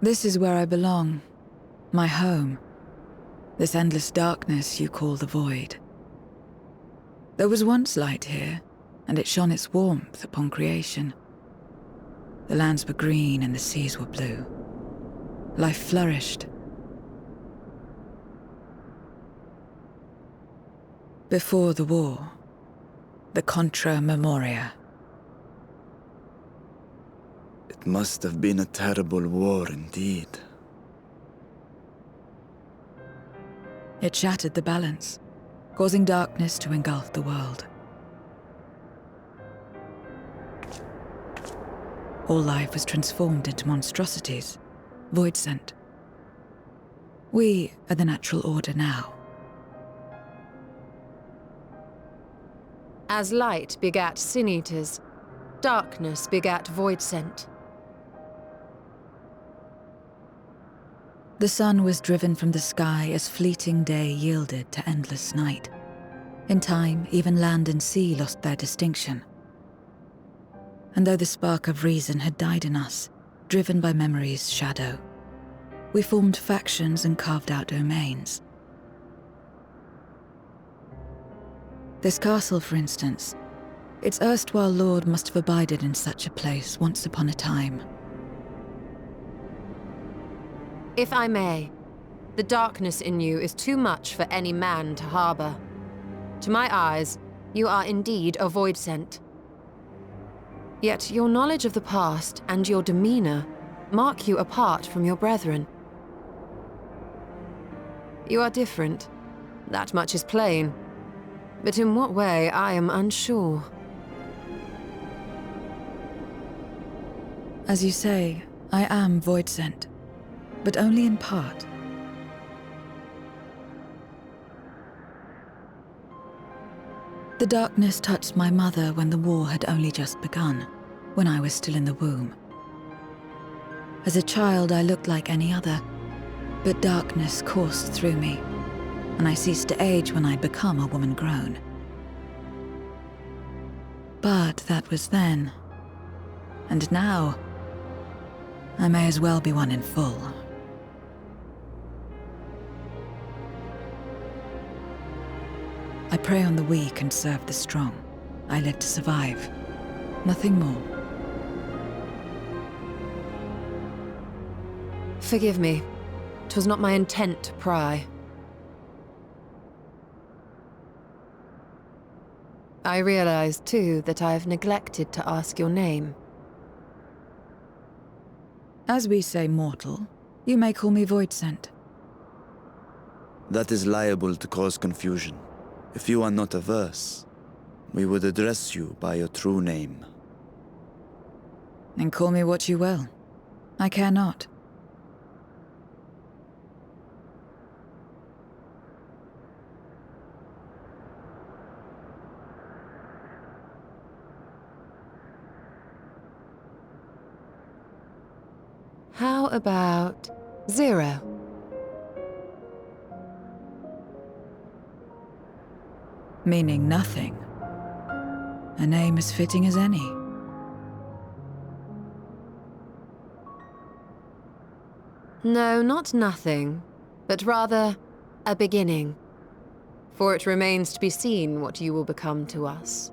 This is where I belong. My home. This endless darkness you call the void. There was once light here, and it shone its warmth upon creation. The lands were green and the seas were blue. Life flourished. Before the war, the Contra Memoria. It must have been a terrible war indeed. It shattered the balance, causing darkness to engulf the world. All life was transformed into monstrosities, void-sent. We are the natural order now. As light begat sin-eaters, darkness begat void-sent. The sun was driven from the sky as fleeting day yielded to endless night. In time, even land and sea lost their distinction. And though the spark of reason had died in us, driven by memory's shadow, we formed factions and carved out domains. This castle, for instance, its erstwhile lord must have abided in such a place once upon a time. If I may, the darkness in you is too much for any man to harbor. To my eyes, you are indeed a void-sent. Yet your knowledge of the past and your demeanor mark you apart from your brethren. You are different. That much is plain. But in what way, I am unsure. As you say, I am void-sent, but only in part. The darkness touched my mother when the war had only just begun, when I was still in the womb. As a child, I looked like any other, but darkness coursed through me, and I ceased to age when I'd become a woman grown. But that was then. And now, I may as well be one in full. I prey on the weak and serve the strong. I live to survive. Nothing more. Forgive me. 'Twas not my intent to pry. I realize, too, that I've neglected to ask your name. As we say mortal, you may call me Voidsent. That is liable to cause confusion. If you are not averse, we would address you by your true name. And call me what you will. I care not. How about 0? Meaning nothing. A name as fitting as any. No, not nothing, but rather a beginning. For it remains to be seen what you will become to us.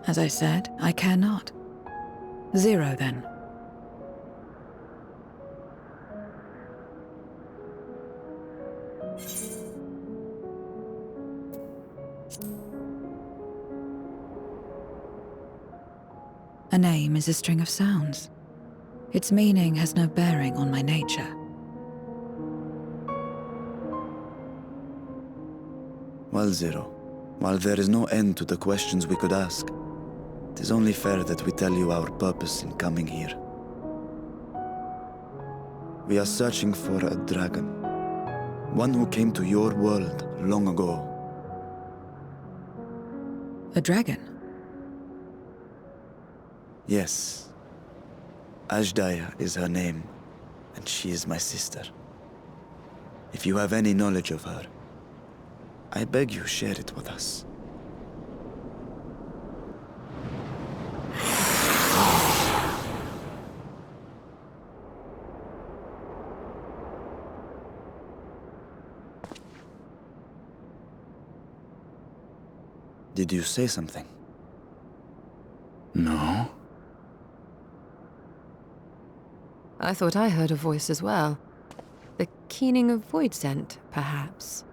As I said, I care not. 0, then. A name is a string of sounds. Its meaning has no bearing on my nature. Well, Zero, while there is no end to the questions we could ask, it is only fair that we tell you our purpose in coming here. We are searching for a dragon. One who came to your world long ago. A dragon? Yes. Ajdaya is her name, and she is my sister. If you have any knowledge of her, I beg you share it with us. Did you say something? No. I thought I heard a voice as well. The keening of void scent, perhaps.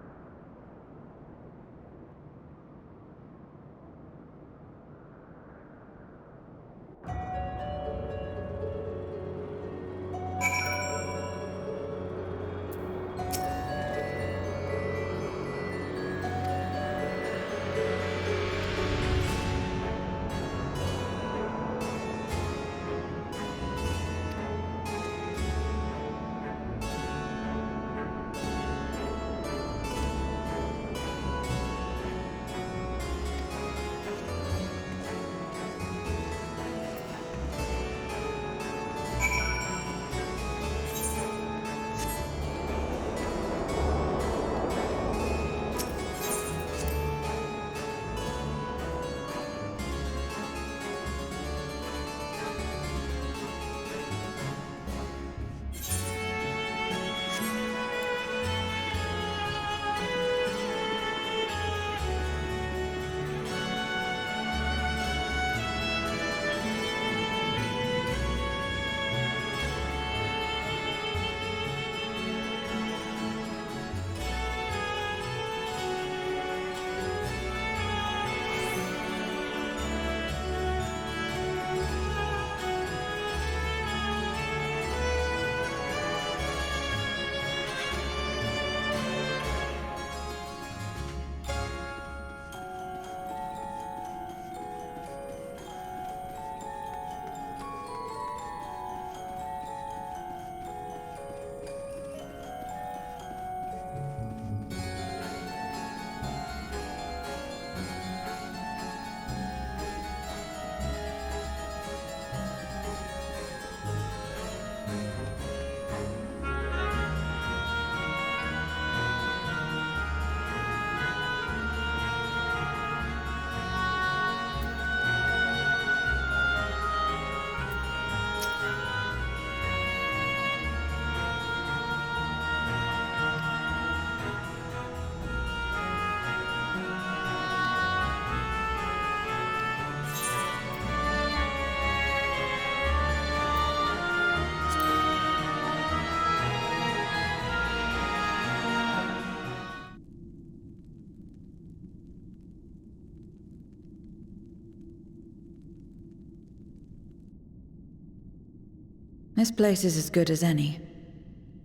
This place is as good as any.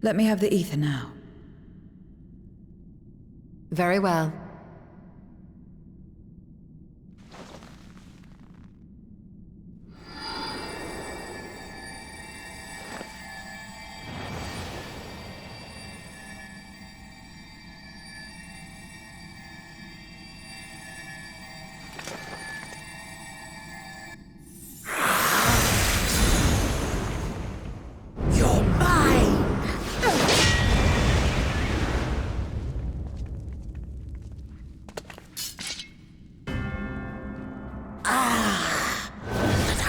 Let me have the ether now. Very well.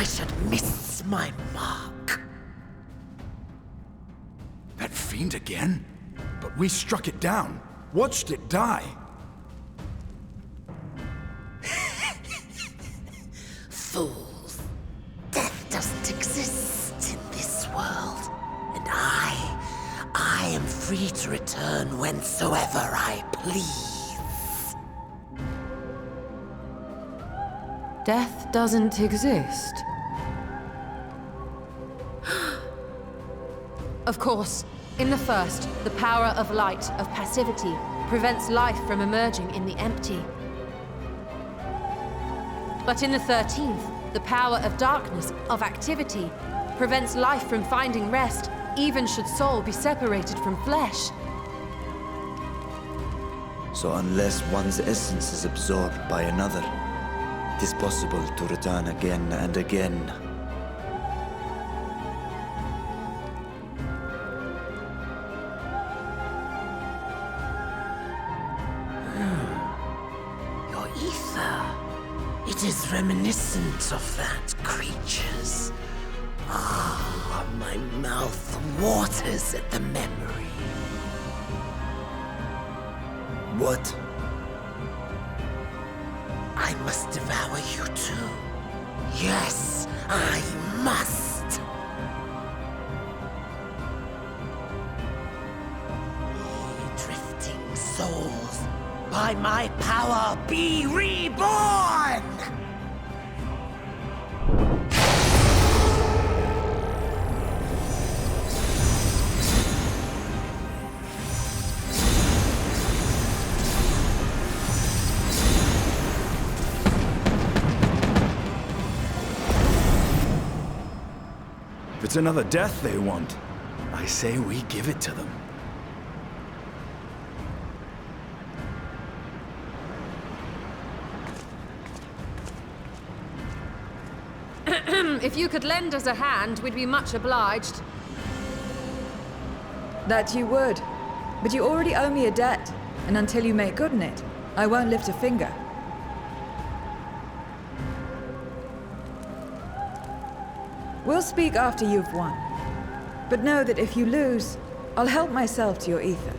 I should miss my mark. That fiend again? But we struck it down, watched it die. Fools. Death doesn't exist in this world. And I am free to return whensoever I please. Death doesn't exist. Of course, in the first, the power of light, of passivity, prevents life from emerging in the empty. But in the 13th, the power of darkness, of activity, prevents life from finding rest, even should soul be separated from flesh. So unless one's essence is absorbed by another, it is possible to return again and again. Your ether. It is reminiscent of that creature's. Ah, my mouth waters at the memory. What? I I must devour you too. Yes, I must. Ye drifting souls, by my power be reborn! If it's another death they want, I say we give it to them. If you could lend us a hand, we'd be much obliged. That you would. But you already owe me a debt, and until you make good on it, I won't lift a finger. We'll speak after you've won. But know that if you lose, I'll help myself to your ether.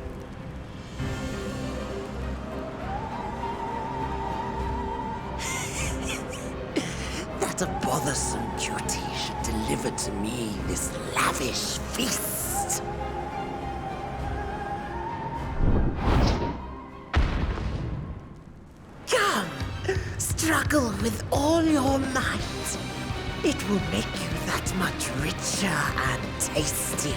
That a bothersome duty should deliver to me this lavish feast. Come, struggle with all your might. It will make you that much richer and tastier.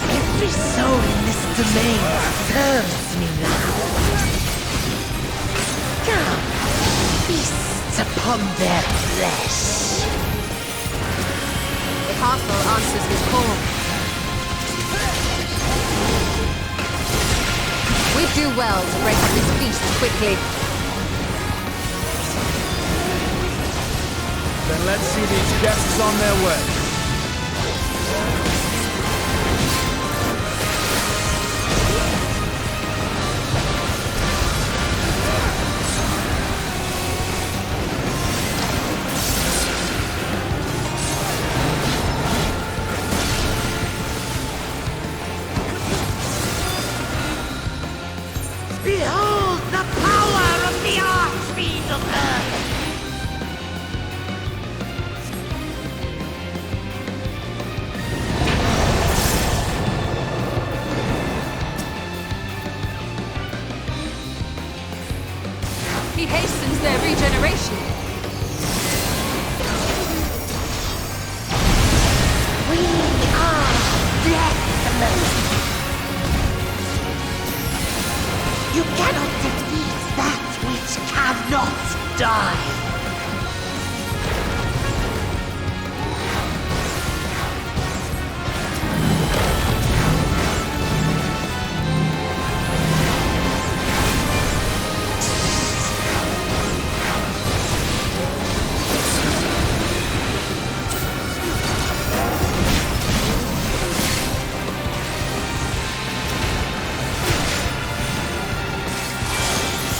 Every soul in this domain serves me now. Come, feast upon their flesh. The castle answers his call. We'd do well to break up this feast quickly. Then let's see these guests on their way. Behold the power of the Archfiend of Earth! He hastens their regeneration. We are deathless! You cannot defeat that which cannot die!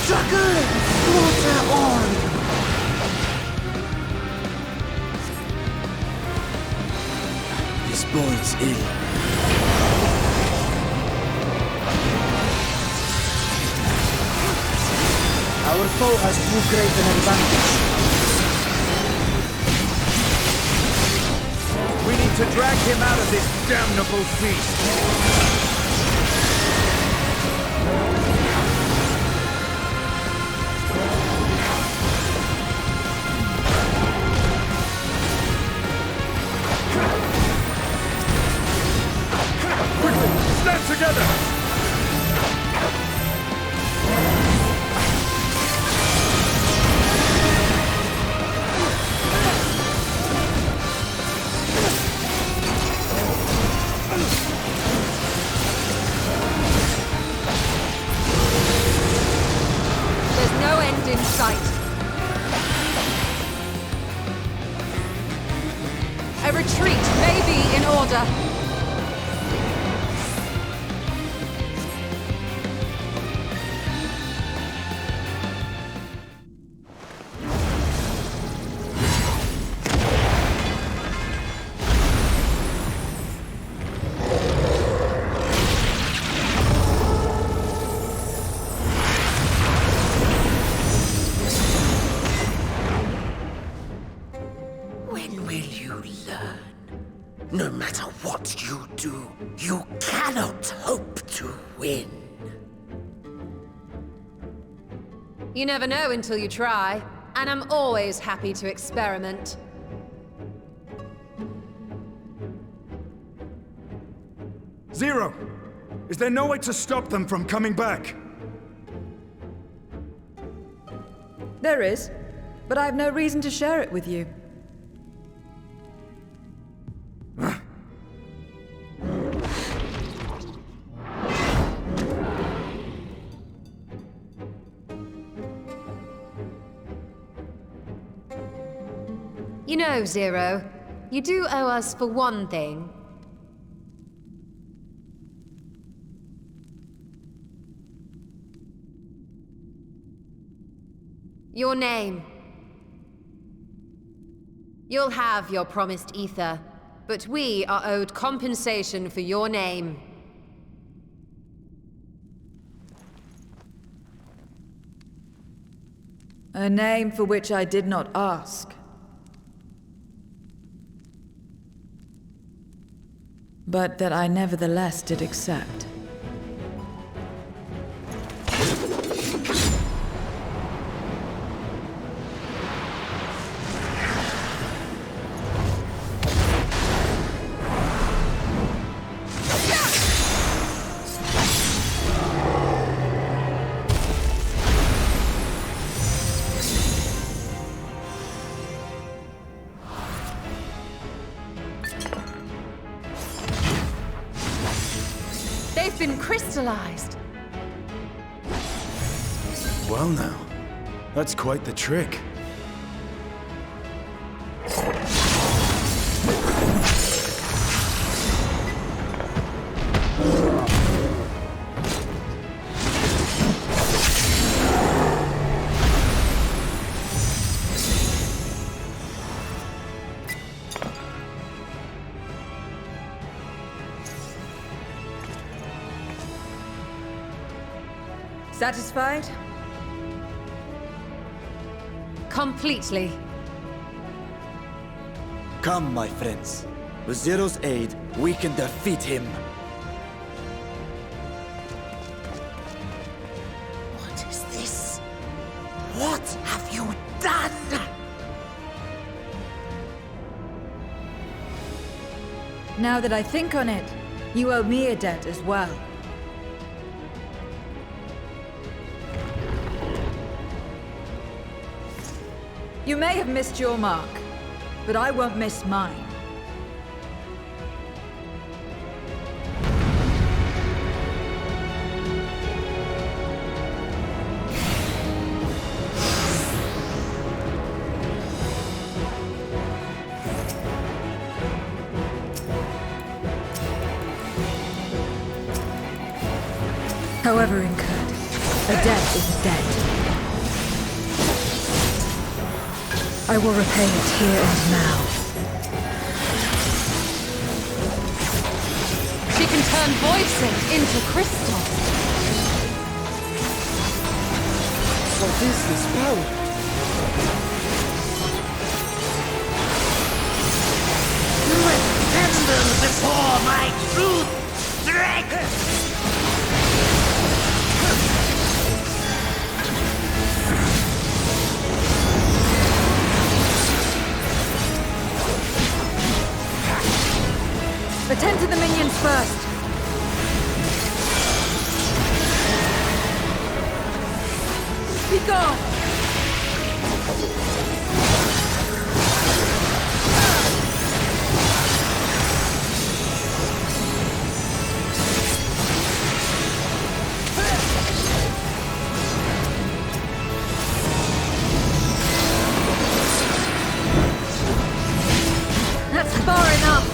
Struggle! Slaughter on! This bodes ill. Our foe has too great an advantage. We need to drag him out of this damnable feast. Stand together! There's no end in sight. A retreat may be in order. do, you cannot hope to win. You never know until you try, and I'm always happy to experiment. Zero! Is there no way to stop them from coming back? There is, but I have no reason to share it with you. You know, Zero, you do owe us for one thing. Your name. You'll have your promised ether, but we are owed compensation for your name. A name for which I did not ask. But that I nevertheless did accept. They've been crystallized. Well now, that's quite the trick. Satisfied? Completely. Come, my friends. With Zero's aid, we can defeat him. What is this? What have you done? Now that I think on it, you owe me a debt as well. You may have missed your mark, but I won't miss mine. However incurred, a debt is a debt. I will repay it here and now. She can turn voicing into crystal. What is this power? Tremble before my truth, strength! Attend to the minions first. Be gone! That's far enough!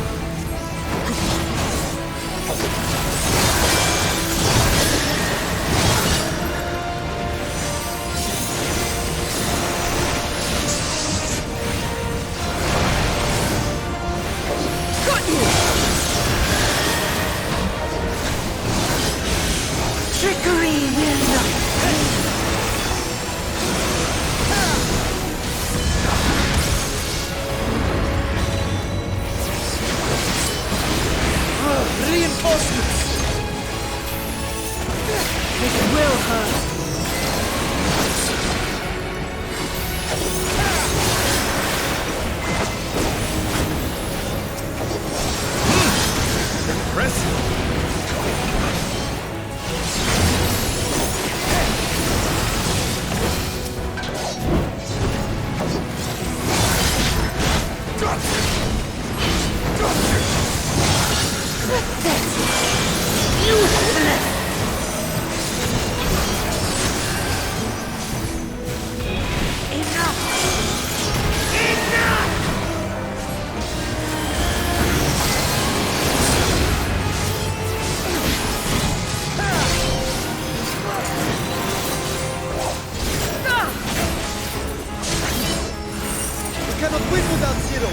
without Zero.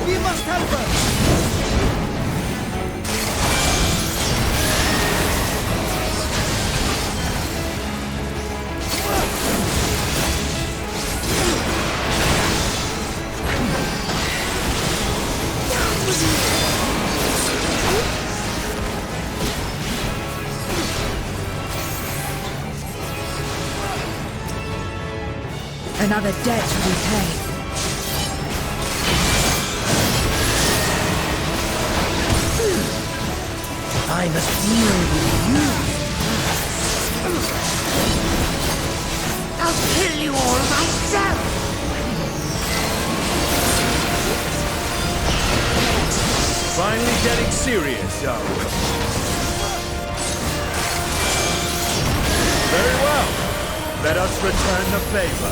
We must help her. Another debt to repay. I must deal with you. I'll kill you all myself. Finally getting serious, are we? Very well. Let us return the favor.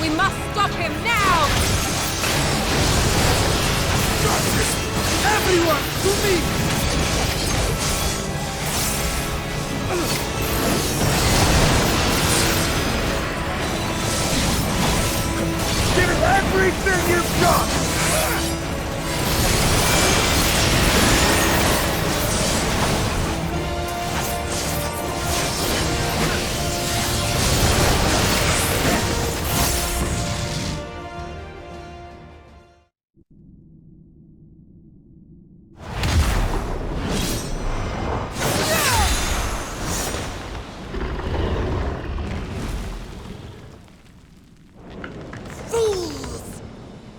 We must stop him now! Everyone, to me! Give it everything you've got! Fools!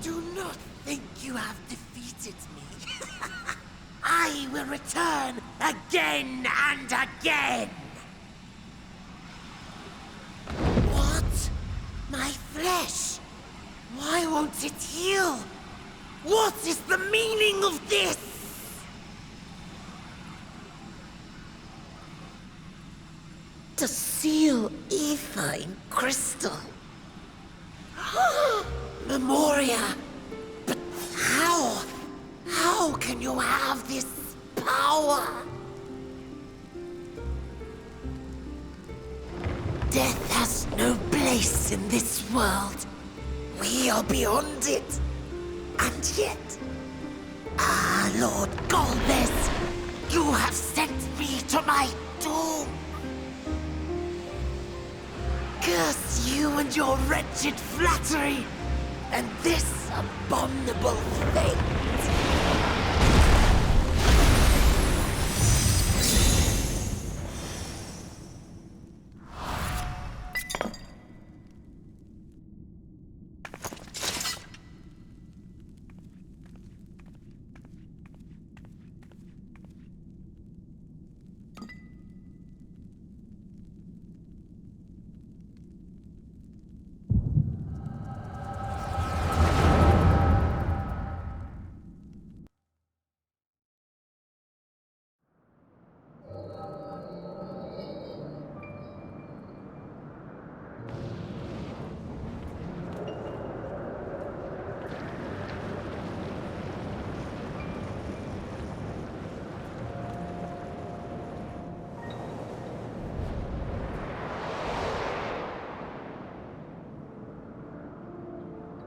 Do not think you have defeated me. I will return again and again! What? My flesh? Why won't it heal? What is the meaning of this? To seal ether in crystal. Memoria! But how? How can you have this power? Death has no place in this world. We are beyond it. And yet... Lord Golbez, you have sent me to my doom. Curse you and your wretched flattery, and this abominable fate.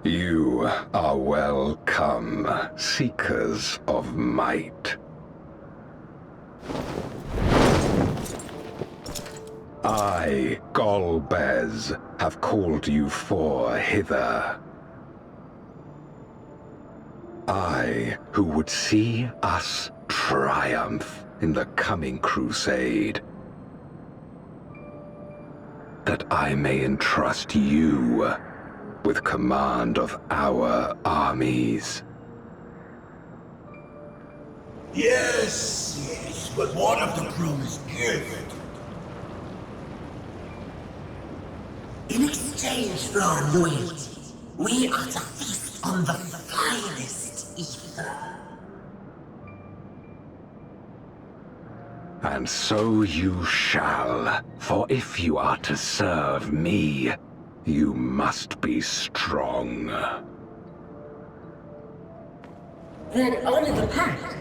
You are welcome, seekers of might. I, Golbez, have called you four hither. I, who would see us triumph in the coming crusade. That I may entrust you with command of our armies. Yes, but one of the crew's gift. In exchange for our loyalty, we are to feast on the finest ether. And so you shall, for if you are to serve me, you must be strong. Then honor the pact,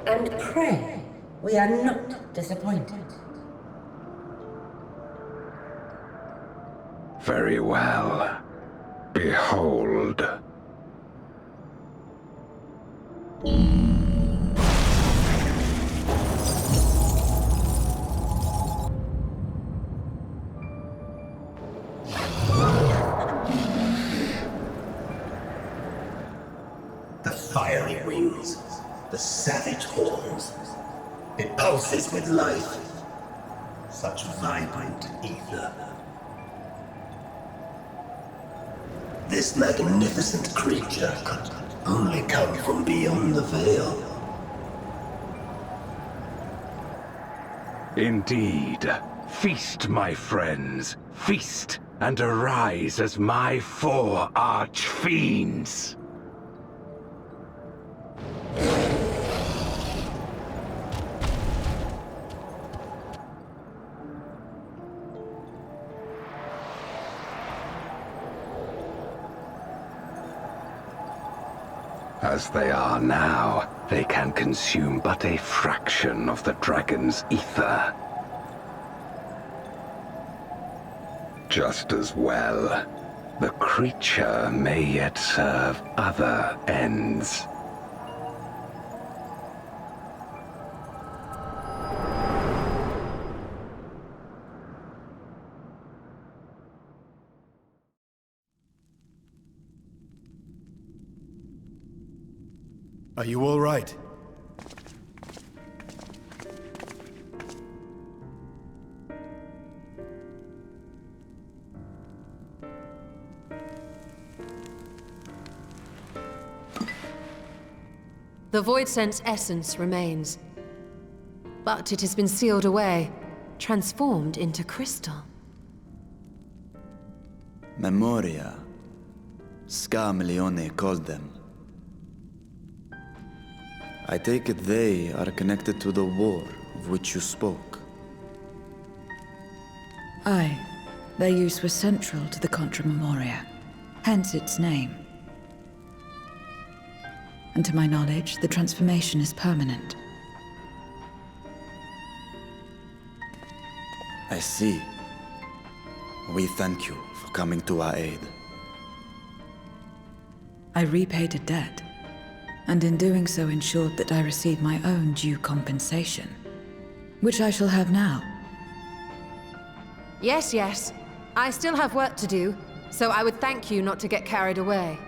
and pray we are not disappointed. Very well. Behold. The fiery wings, the savage horns. It pulses with life. Such vibrant ether. This magnificent creature could only come from beyond the veil. Indeed. Feast, my friends. Feast, and arise as my four arch-fiends. As they are now, they can consume but a fraction of the dragon's ether. Just as well, the creature may yet serve other ends. Are you all right? The Void Sense essence remains. But it has been sealed away, transformed into crystal. Memoria. Scarmelione called them. I take it they are connected to the war of which you spoke. Aye. Their use was central to the Contra Memoria, hence its name. And to my knowledge, the transformation is permanent. I see. We thank you for coming to our aid. I repaid a debt, and in doing so ensured that I received my own due compensation, which I shall have now. Yes, yes. I still have work to do, so I would thank you not to get carried away.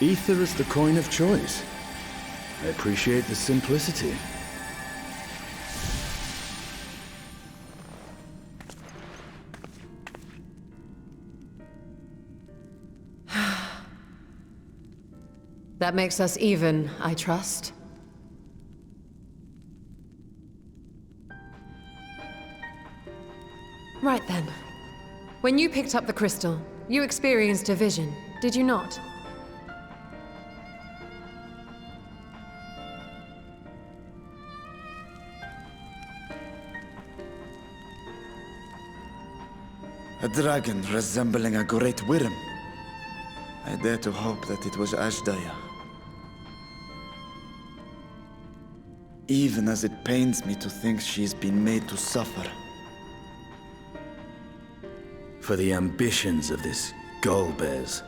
Ether is the coin of choice. I appreciate the simplicity. That makes us even, I trust. Right then. When you picked up the crystal, you experienced a vision, did you not? A dragon resembling a great worm. I dare to hope that it was Ashdaya. Even as it pains me to think she's been made to suffer. For the ambitions of this Golbez.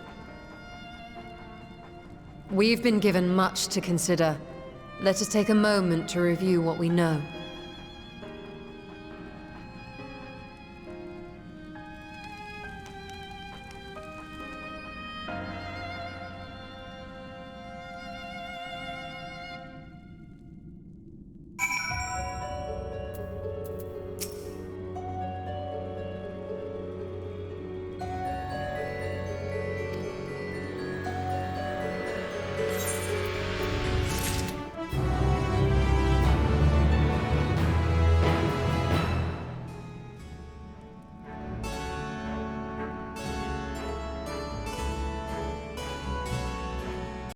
We've been given much to consider. Let us take a moment to review what we know.